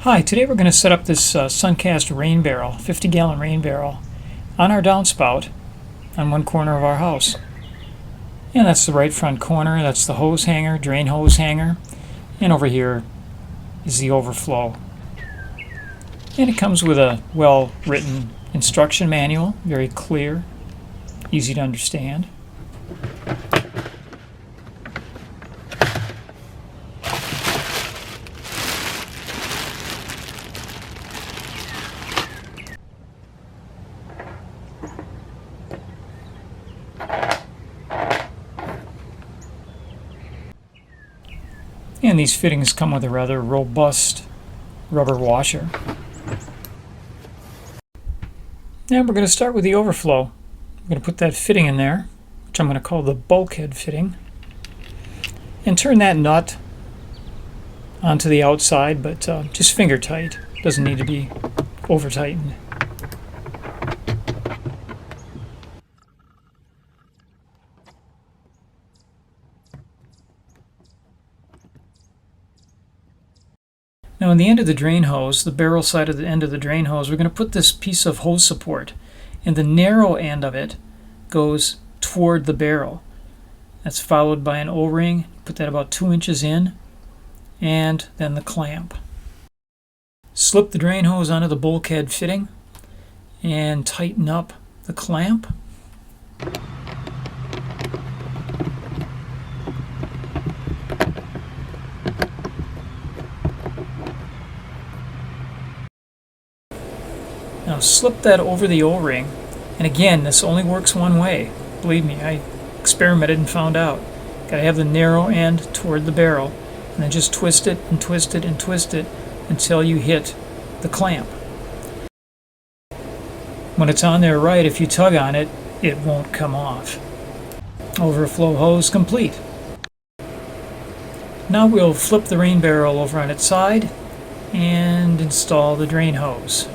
Hi, today we're going to set up this Suncast rain barrel, 50-gallon rain barrel, on our downspout on one corner of our house. And that's the right front corner, that's the hose hanger, drain hose hanger, and over here is the overflow. And it comes with a well-written instruction manual, very clear, easy to understand. And these fittings come with a rather robust rubber washer. Now we're going to start with the overflow. I'm going to put that fitting in there, which I'm going to call the bulkhead fitting, and turn that nut onto the outside, but just finger tight. Doesn't need to be over tightened. Now on the end of the drain hose, the barrel side of the end of the drain hose, we're going to put this piece of hose support, and the narrow end of it goes toward the barrel. That's followed by an O-ring, put that about 2 inches in, and then the clamp. Slip the drain hose onto the bulkhead fitting and tighten up the clamp. Now slip that over the O-ring, and again, this only works one way. Believe me, I experimented and found out. Gotta have the narrow end toward the barrel, and then just twist it and twist it and twist it until you hit the clamp. When it's on there right, if you tug on it, it won't come off. Overflow hose complete. Now we'll flip the rain barrel over on its side and install the drain hose.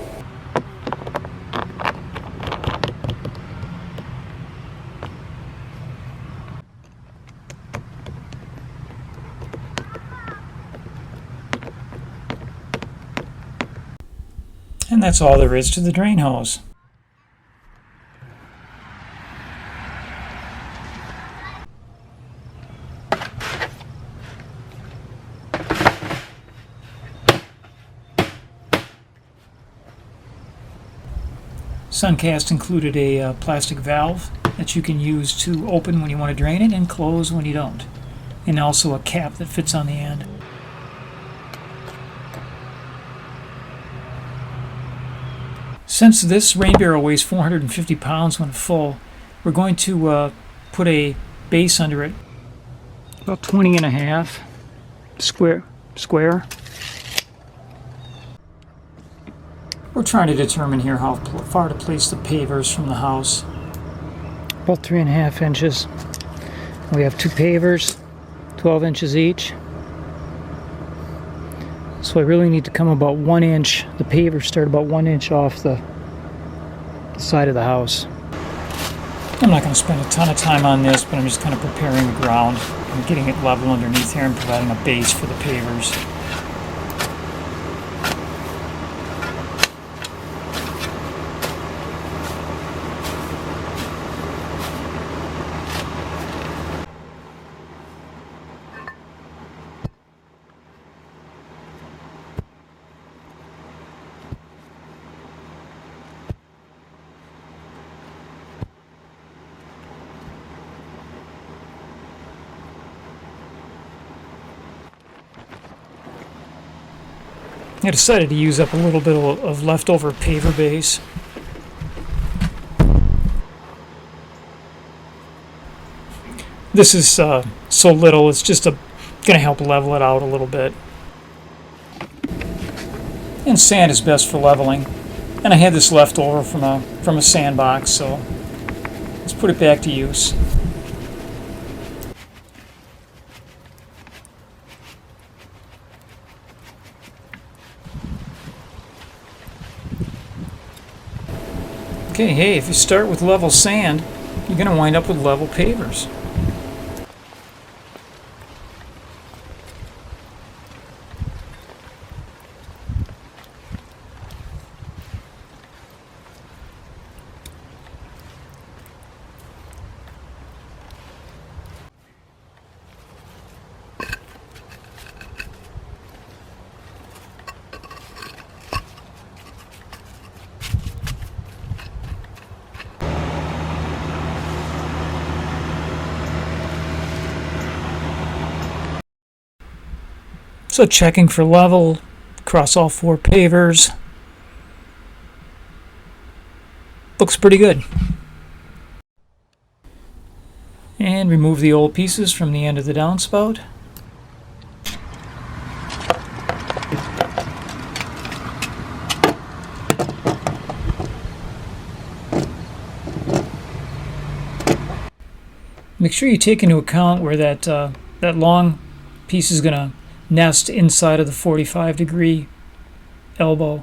And that's all there is to the drain hose. Suncast included a plastic valve that you can use to open when you want to drain it and close when you don't, and also a cap that fits on the end. Since this rain barrel weighs 450 pounds when full, we're going to put a base under it, about 20 and a half square. We're trying to determine here how far to place the pavers from the house. About 3.5 inches. We have 2 pavers, 12 inches each. So I really need to come about 1 inch. The pavers start about 1 inch off the side of the house. I'm not going to spend a ton of time on this, but I'm just kind of preparing the ground and getting it level underneath here and providing a base for the pavers. I decided to use up a little bit of leftover paver base. This is so little, it's just going to help level it out a little bit. And sand is best for leveling. And I had this left over from a sandbox, so let's put it back to use. Okay, hey, if you start with level sand, you're going to wind up with level pavers. So checking for level across all 4 pavers. Looks pretty good. And remove the old pieces from the end of the downspout. Make sure you take into account where that long piece is going to nest inside of the 45-degree elbow.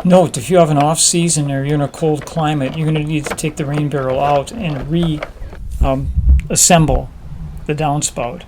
Note, if you have an off-season or you're in a cold climate, you're going to need to take the rain barrel out and reassemble the downspout.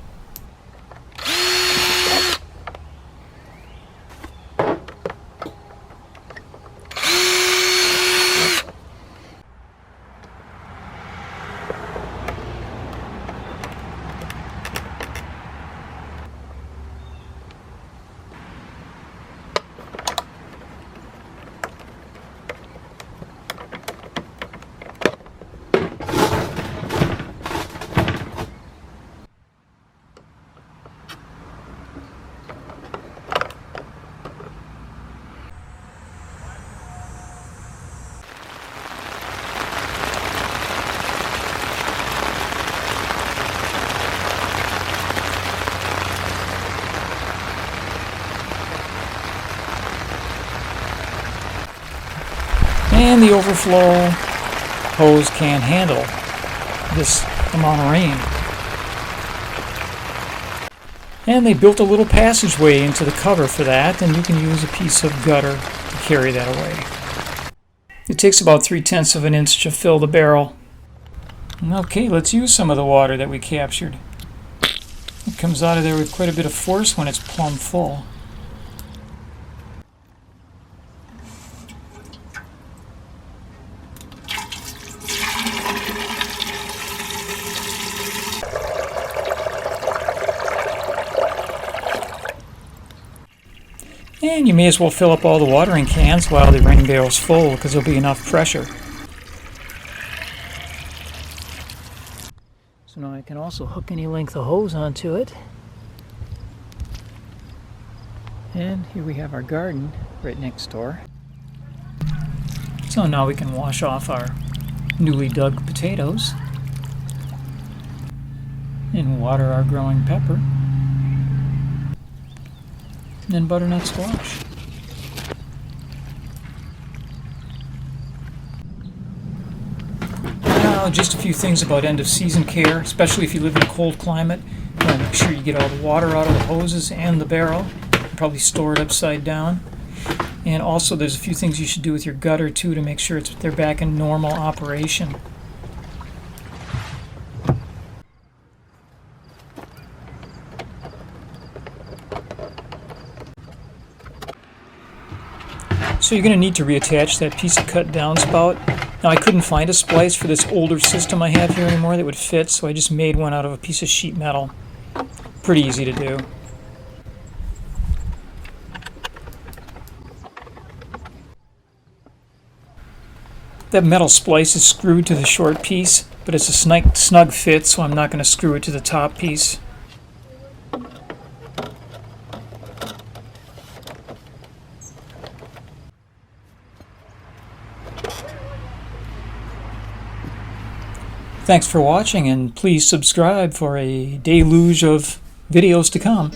And the overflow hose can't handle this amount of rain. And they built a little passageway into the cover for that, and you can use a piece of gutter to carry that away. It takes about 3/10 of an inch to fill the barrel. Okay, let's use some of the water that we captured. It comes out of there with quite a bit of force when it's plumb full. And you may as well fill up all the watering cans while the rain barrel's full, because there'll be enough pressure. So now I can also hook any length of hose onto it. And here we have our garden right next door. So now we can wash off our newly dug potatoes and water our growing pepper. And then butternut squash. Now, just a few things about end of season care, especially if you live in a cold climate. You want to make sure you get all the water out of the hoses and the barrel. Probably store it upside down. And also there's a few things you should do with your gutter too to make sure they're back in normal operation. So you're going to need to reattach that piece of cut downspout. Now I couldn't find a splice for this older system I have here anymore that would fit, so I just made one out of a piece of sheet metal. Pretty easy to do. That metal splice is screwed to the short piece, but it's a snug fit, so I'm not going to screw it to the top piece. Thanks for watching, and please subscribe for a deluge of videos to come.